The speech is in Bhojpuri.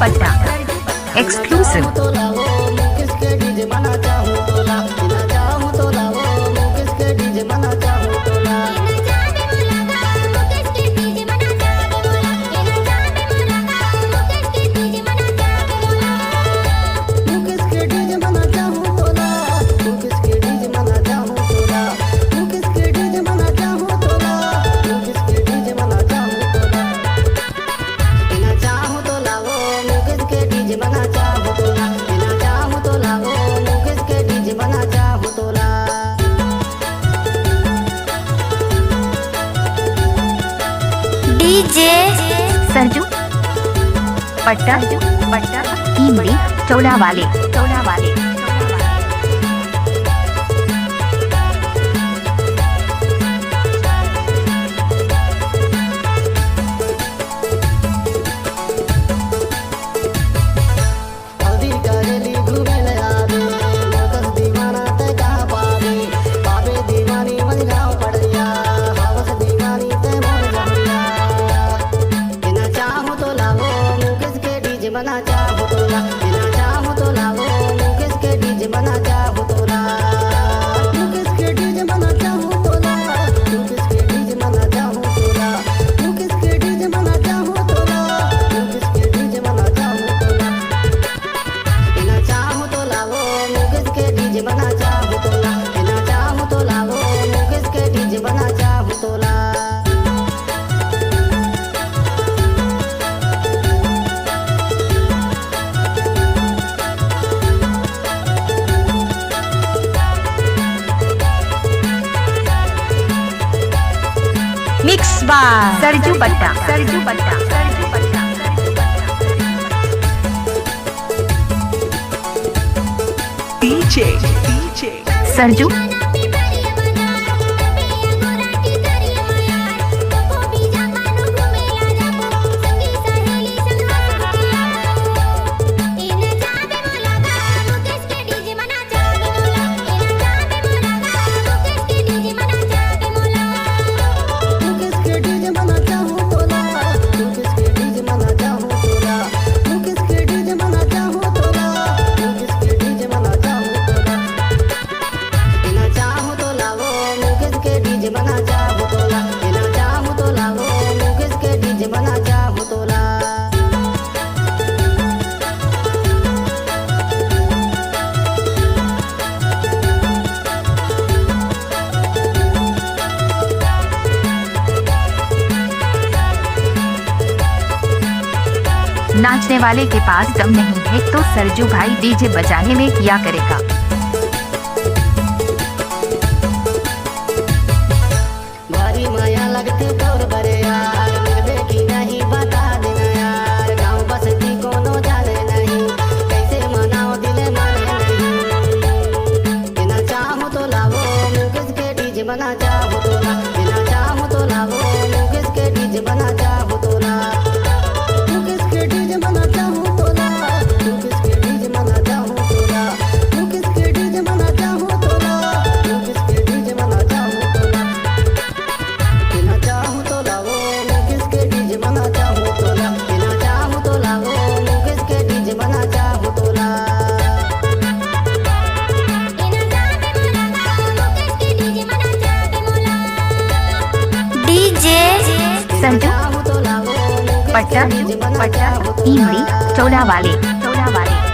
पट्टा एक्सक्लूसिव। डीजे सरजू पट्टा इमली चौड़ा वाले। बना चाहो तोला, बिना चाहो तो लावो मुकेश के डीजे बना चाहो तोला, मुकेश के डीजे बना चाहो तोला, मुकेश के डीजे बना चाहो तोला, मुकेश के डीजे बना चाहो तोला, मुकेश के डीजे बना चाहो तोला, बिना चाहो तो लावो मुकेश के डीजे बना चाहो तोला, बिना चाहो तो लावो मुकेश के डीजे बना चाहो तोला। मिक्स बाय सरजू पट्टा। डीजे सरजू बना चाहो तोला, बिना चाहो तो लावो मुकेश के डीजे बना चाहो तोला। नाचने वाले के पास दम नहीं है तो सरजू भाई डीजे बजाने में क्या करेगा। भारी माया लगती तोर बरे यार, मिलबे की नहीं बता देना यार, गाँव बसती कोनो जाने नहीं, कैसे मनाओ दिले माने नहीं, बिना चाहो तो लावो मुकेश के डीजे बना चाहो तोला, बिना चाहो तो लावो मुकेश के डीजे बना चाहो तोला, मुकेश के डीजे बना चाहो तोला, मुकेश के डीजे बना चाहो तोला, मुकेश के डीजे बना चाहो तोला, मुकेश के डीजे बना चाहो तोला, बिना चाहो तो लावो मुकेश के डीजे बना चाहो तोला, बिना चाहो तो लावो मुकेश के डीजे बना चाहो तोला। डीजे सरजू चाहो तो लावो मुकेश पट्टा के डीजे बना चाहो तोला। इमली चौड़ा वाले।